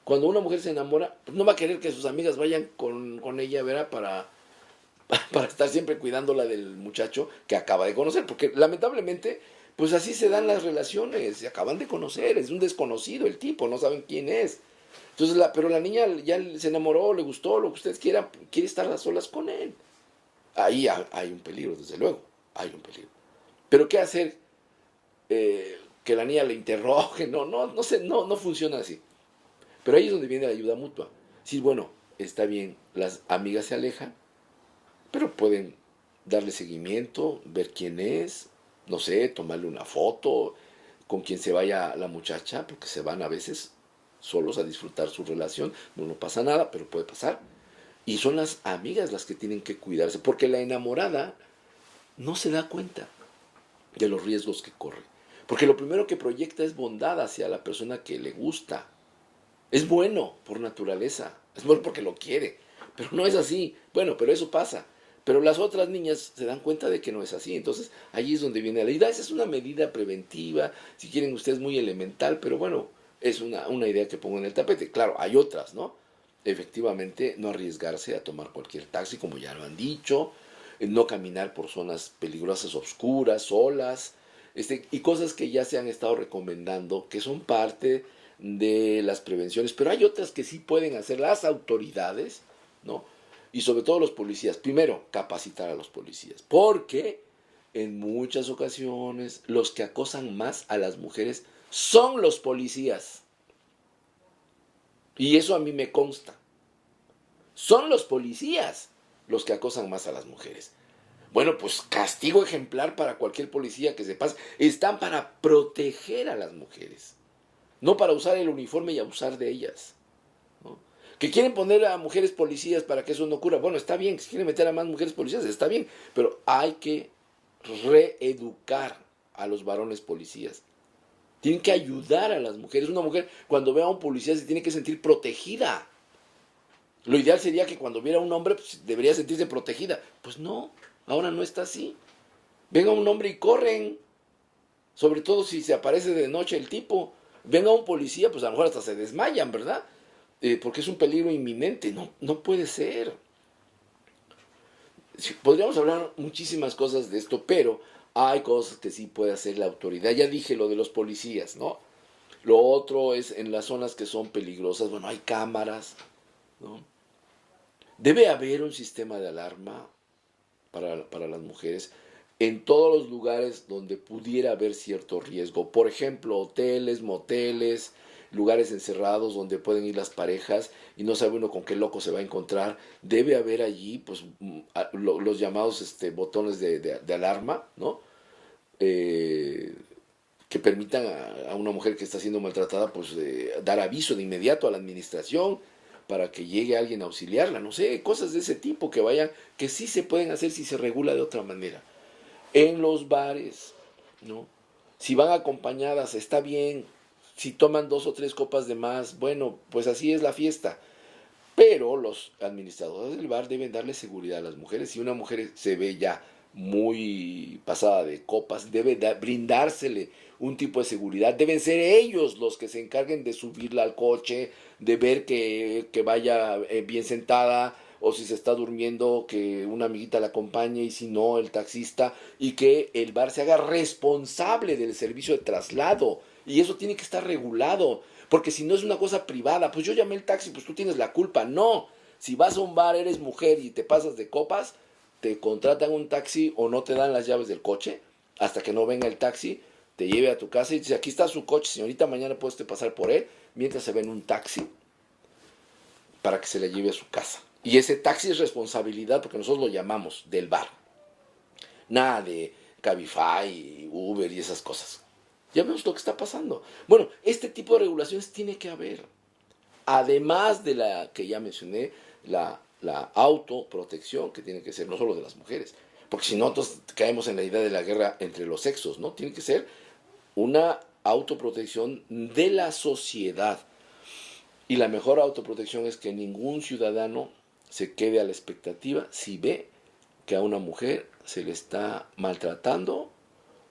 Cuando una mujer se enamora, pues no va a querer que sus amigas vayan con ella, ¿verdad? Para estar siempre cuidándola del muchacho que acaba de conocer. Porque lamentablemente, pues así se dan las relaciones. Se acaban de conocer, es un desconocido el tipo, no saben quién es. Entonces, pero la niña ya se enamoró, le gustó, lo que ustedes quieran, quiere estar a solas con él. Ahí hay un peligro, desde luego, hay un peligro. Pero ¿qué hacer? Que la niña le interrogue, no sé, no funciona así. Pero ahí es donde viene la ayuda mutua. Sí, bueno, está bien, las amigas se alejan, pero pueden darle seguimiento, ver quién es, no sé, tomarle una foto, con quien se vaya la muchacha, porque se van a veces solos a disfrutar su relación, no pasa nada, pero puede pasar. Y son las amigas las que tienen que cuidarse, porque la enamorada no se da cuenta de los riesgos que corre. Porque lo primero que proyecta es bondad hacia la persona que le gusta. Es bueno por naturaleza, es bueno porque lo quiere, pero no es así. Bueno, pero eso pasa. Pero las otras niñas se dan cuenta de que no es así. Entonces, allí es donde viene la idea. Esa es una medida preventiva, si quieren ustedes, muy elemental, pero bueno, es una idea que pongo en el tapete. Claro, hay otras, ¿no? Efectivamente, no arriesgarse a tomar cualquier taxi, como ya lo han dicho, no caminar por zonas peligrosas, oscuras, solas, y cosas que ya se han estado recomendando, que son parte de las prevenciones, pero hay otras que sí pueden hacer las autoridades, ¿no? Y sobre todo los policías. Primero, capacitar a los policías, porque en muchas ocasiones los que acosan más a las mujeres son los policías. Y eso a mí me consta. Son los policías los que acosan más a las mujeres. Bueno, pues castigo ejemplar para cualquier policía que se pase. Están para proteger a las mujeres, no para usar el uniforme y abusar de ellas, ¿no? Que quieren poner a mujeres policías para que eso no ocurra. Bueno, está bien, si quieren meter a más mujeres policías, está bien, pero hay que reeducar a los varones policías. Tienen que ayudar a las mujeres. Una mujer, cuando vea a un policía, se tiene que sentir protegida. Lo ideal sería que cuando viera a un hombre, pues, debería sentirse protegida. Pues no, ahora no está así. Ven a un hombre y corren. Sobre todo si se aparece de noche el tipo. Ven a un policía, pues a lo mejor hasta se desmayan, ¿verdad? Porque es un peligro inminente. No puede ser. Podríamos hablar muchísimas cosas de esto, pero hay cosas que sí puede hacer la autoridad. Ya dije lo de los policías, ¿no? Lo otro es en las zonas que son peligrosas. Bueno, hay cámaras, ¿no? Debe haber un sistema de alarma para las mujeres en todos los lugares donde pudiera haber cierto riesgo. Por ejemplo, hoteles, moteles, lugares encerrados donde pueden ir las parejas y no sabe uno con qué loco se va a encontrar. Debe haber allí pues los llamados botones de alarma, ¿no? Que permitan a una mujer que está siendo maltratada pues dar aviso de inmediato a la administración para que llegue alguien a auxiliarla, no sé, cosas de ese tipo que sí se pueden hacer si se regula de otra manera. En los bares, ¿no? Si van acompañadas, está bien. Si toman 2 o 3 copas de más, bueno, pues así es la fiesta. Pero los administradores del bar deben darle seguridad a las mujeres. Si una mujer se ve ya muy pasada de copas, debe brindársele un tipo de seguridad. Deben ser ellos los que se encarguen de subirla al coche, de ver que vaya bien sentada, o si se está durmiendo, que una amiguita la acompañe, y si no, el taxista, y que el bar se haga responsable del servicio de traslado. Y eso tiene que estar regulado, porque si no es una cosa privada, pues yo llamé el taxi, pues tú tienes la culpa. No, si vas a un bar, eres mujer y te pasas de copas, te contratan un taxi o no te dan las llaves del coche hasta que no venga el taxi, te lleve a tu casa y dice, aquí está su coche, señorita, mañana puede usted pasar por él, mientras se ve en un taxi para que se le lleve a su casa. Y ese taxi es responsabilidad, porque nosotros lo llamamos, del bar. Nada de Cabify, Uber y esas cosas. Ya vemos lo que está pasando. Bueno, este tipo de regulaciones tiene que haber. Además de la que ya mencioné, la autoprotección, que tiene que ser no solo de las mujeres, porque si no, entonces caemos en la idea de la guerra entre los sexos, ¿no? Tiene que ser una autoprotección de la sociedad. Y la mejor autoprotección es que ningún ciudadano se quede a la expectativa si ve que a una mujer se le está maltratando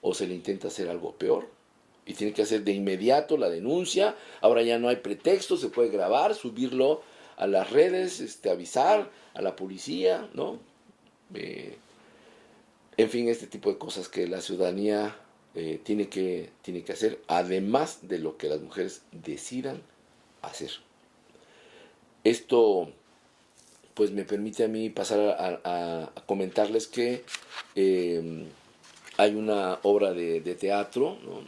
o se le intenta hacer algo peor. Y tiene que hacer de inmediato la denuncia. Ahora ya no hay pretexto, se puede grabar, subirlo a las redes, avisar a la policía, ¿no? En fin, este tipo de cosas que la ciudadanía tiene que hacer, además de lo que las mujeres decidan hacer. Esto pues me permite a mí pasar a comentarles que hay una obra de teatro, ¿no?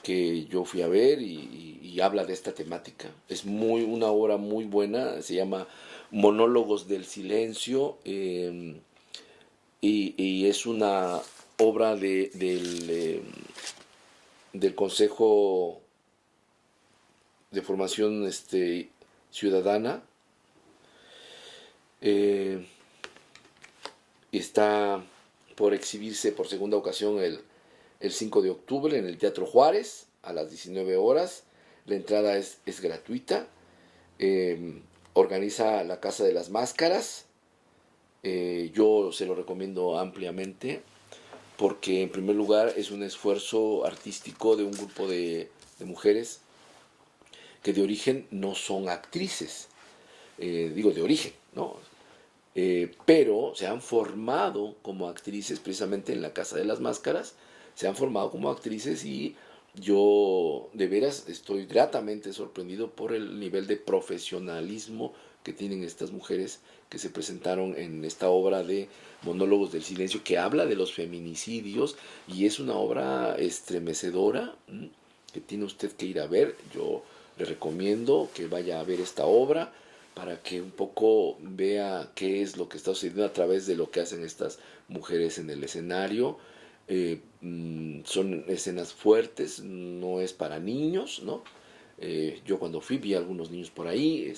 Que yo fui a ver y habla de esta temática. Es una obra muy buena, se llama Monólogos del Silencio, y es una obra del Consejo de Formación Ciudadana. Está por exhibirse por segunda ocasión el 5 de octubre en el Teatro Juárez a las 19 horas. La entrada es gratuita. Organiza la Casa de las Máscaras. Yo se lo recomiendo ampliamente porque en primer lugar es un esfuerzo artístico de un grupo de mujeres que de origen no son actrices, digo de origen, ¿no? Pero se han formado como actrices precisamente en la Casa de las Máscaras, se han formado como actrices y yo de veras estoy gratamente sorprendido por el nivel de profesionalismo que tienen estas mujeres que se presentaron en esta obra de Monólogos del Silencio, que habla de los feminicidios y es una obra estremecedora que tiene usted que ir a ver. Yo le recomiendo que vaya a ver esta obra para que un poco vea qué es lo que está sucediendo a través de lo que hacen estas mujeres en el escenario. Son escenas fuertes, no es para niños, ¿no? Yo cuando fui vi a algunos niños por ahí,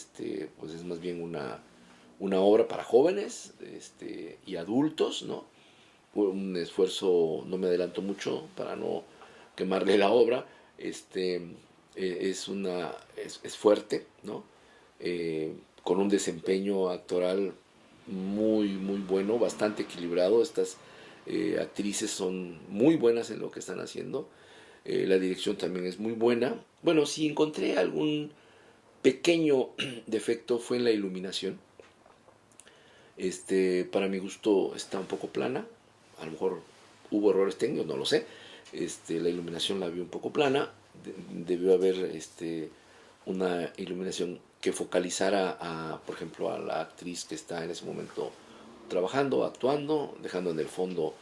pues es más bien una obra para jóvenes y adultos, ¿no? Un esfuerzo, no me adelanto mucho para no quemarle la obra, es fuerte, ¿no? Con un desempeño actoral muy bueno, bastante equilibrado. Estas actrices son muy buenas en lo que están haciendo. La dirección también es muy buena. Bueno, si encontré algún pequeño defecto fue en la iluminación. Para mi gusto está un poco plana. A lo mejor hubo errores técnicos, no lo sé. La iluminación la vi un poco plana. Debió haber una iluminación que focalizara por ejemplo, a la actriz que está en ese momento trabajando, actuando, dejando en el fondo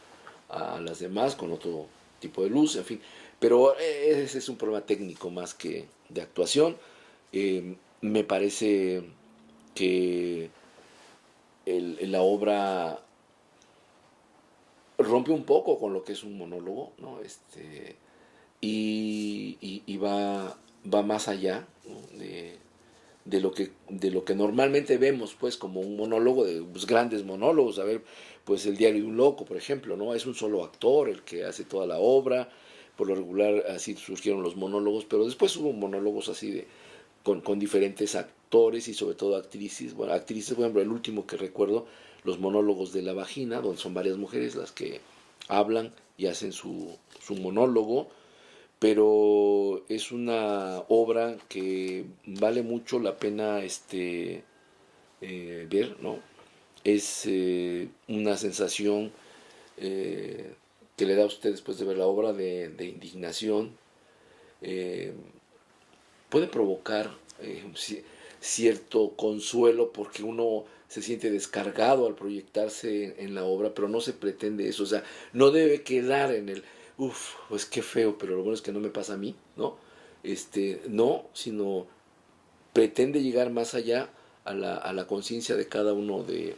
a las demás con otro tipo de luz, en fin. Pero ese es un problema técnico más que de actuación. Me parece que la obra rompe un poco con lo que es un monólogo, ¿no? Y va más allá, ¿no? de lo que normalmente vemos pues como un monólogo, de pues, grandes monólogos. A ver, pues El Diario de un Loco, por ejemplo, ¿no? Es un solo actor el que hace toda la obra. Por lo regular así surgieron los monólogos, pero después hubo monólogos así con diferentes actores y sobre todo actrices. Bueno, actrices, por ejemplo, el último que recuerdo, los monólogos de la vagina, donde son varias mujeres las que hablan y hacen su monólogo. Pero es una obra que vale mucho la pena ver, ¿no? Es una sensación que le da a usted después de ver la obra de indignación. Puede provocar cierto consuelo porque uno se siente descargado al proyectarse en la obra, pero no se pretende eso. O sea, no debe quedar en el pues qué feo, pero lo bueno es que no me pasa a mí, ¿no? No, sino pretende llegar más allá a la conciencia de cada uno de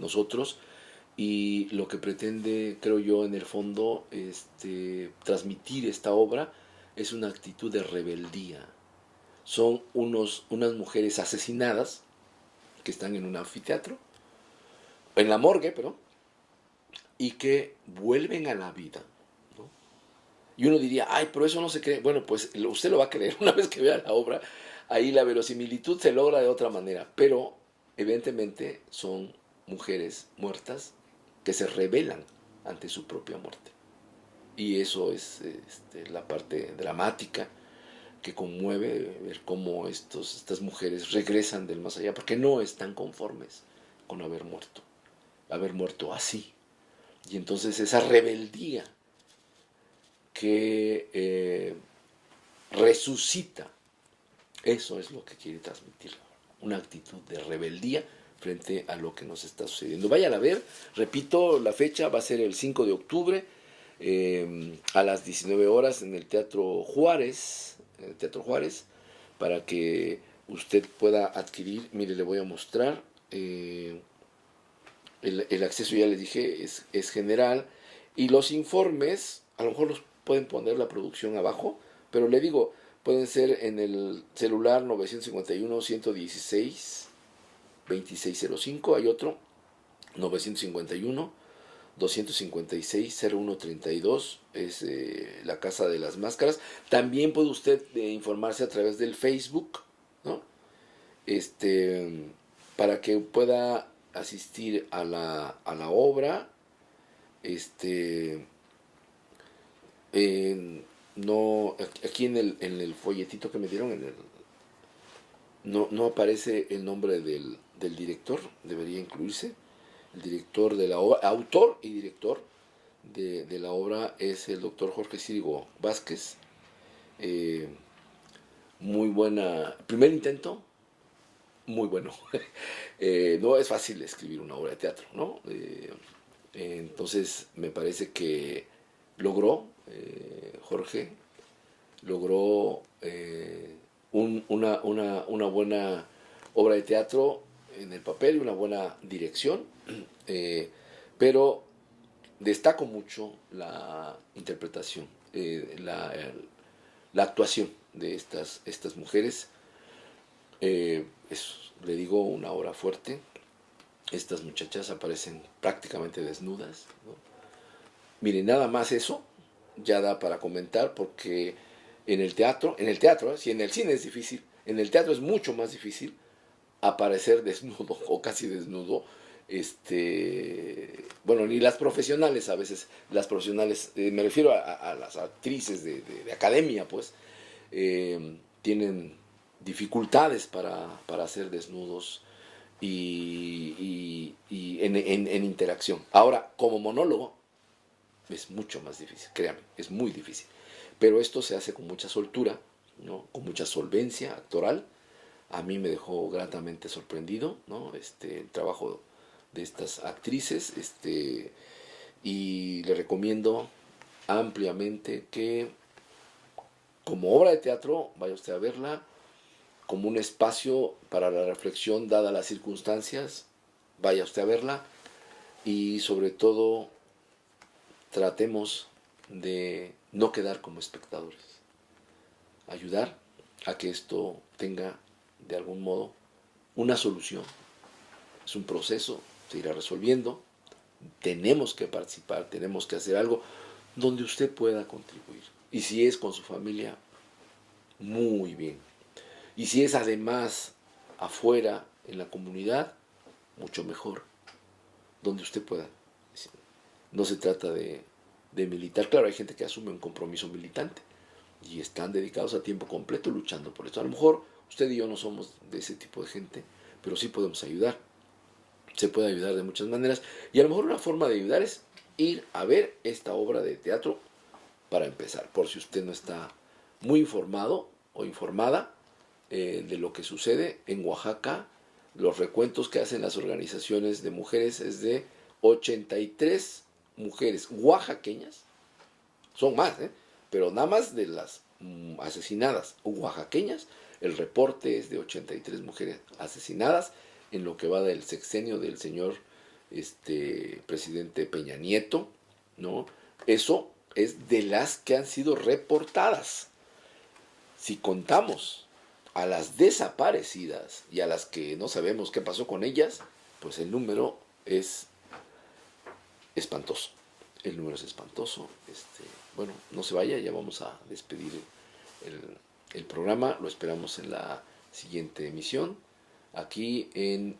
nosotros, y lo que pretende, creo yo, en el fondo, transmitir esta obra es una actitud de rebeldía. Son unas mujeres asesinadas que están en un anfiteatro, en la morgue, pero y que vuelven a la vida, ¿no? Y uno diría, ay, pero eso no se cree. Bueno, pues usted lo va a creer una vez que vea la obra. Ahí la verosimilitud se logra de otra manera. Pero evidentemente son mujeres muertas que se rebelan ante su propia muerte. Y eso es la parte dramática que conmueve ver cómo estas mujeres regresan del más allá, porque no están conformes con haber muerto así. Y entonces esa rebeldía que resucita, eso es lo que quiere transmitir, una actitud de rebeldía frente a lo que nos está sucediendo. Vayan a ver, repito, la fecha va a ser el 5 de octubre a las 19 horas en el Teatro Juárez, para que usted pueda adquirir. Mire, le voy a mostrar, el acceso, ya les dije, es general, y los informes, a lo mejor los pueden poner la producción abajo, pero le digo, pueden ser en el celular 951-116-2605, hay otro, 951-256-0132, es la Casa de las Máscaras. También puede usted informarse a través del Facebook, ¿no? Para que pueda asistir a la obra. No, aquí en el folletito que me dieron, no aparece el nombre del director, debería incluirse. El director de la obra, autor y director de la obra, es el doctor Jorge Círigo Vázquez. Muy buena, primer intento, muy bueno. No es fácil escribir una obra de teatro, ¿no? Entonces me parece que logró, Jorge, logró una buena obra de teatro en el papel y una buena dirección, pero destaco mucho la interpretación, la actuación de estas mujeres. Le digo, una obra fuerte. Estas muchachas aparecen prácticamente desnudas, ¿no? Miren, nada más eso ya da para comentar, porque en el teatro, si en el cine es difícil, en el teatro es mucho más difícil aparecer desnudo o casi desnudo. Bueno, ni las profesionales, a veces las profesionales, me refiero a las actrices de academia, pues, tienen dificultades para hacer desnudos y en interacción. Ahora, como monólogo, es mucho más difícil, créanme, es muy difícil. Pero esto se hace con mucha soltura, ¿no? Con mucha solvencia actoral. A mí me dejó gratamente sorprendido, ¿no? El trabajo de estas actrices, y le recomiendo ampliamente que, como obra de teatro, vaya usted a verla, como un espacio para la reflexión dadas las circunstancias, vaya usted a verla, y sobre todo tratemos de no quedar como espectadores, ayudar a que esto tenga de algún modo una solución. Es un proceso, se irá resolviendo, tenemos que participar, tenemos que hacer algo donde usted pueda contribuir. Y si es con su familia, muy bien. Y si es además afuera, en la comunidad, mucho mejor, donde usted pueda. No se trata de militar. Claro, hay gente que asume un compromiso militante y están dedicados a tiempo completo luchando por esto. A lo mejor usted y yo no somos de ese tipo de gente, pero sí podemos ayudar. Se puede ayudar de muchas maneras, y a lo mejor una forma de ayudar es ir a ver esta obra de teatro para empezar, por si usted no está muy informado o informada de lo que sucede en Oaxaca. Los recuentos que hacen las organizaciones de mujeres es de 83 mujeres oaxaqueñas, son más, pero nada más de las asesinadas oaxaqueñas, el reporte es de 83 mujeres asesinadas en lo que va del sexenio del señor presidente Peña Nieto, ¿no? Eso es de las que han sido reportadas. Si contamos a las desaparecidas y a las que no sabemos qué pasó con ellas, pues el número es espantoso. El número es espantoso. Bueno, no se vaya, ya vamos a despedir el programa. Lo esperamos en la siguiente emisión, aquí en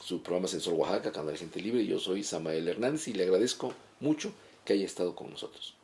su programa Sensor Oaxaca, Canal Gente Libre. Yo soy Samael Hernández y le agradezco mucho que haya estado con nosotros.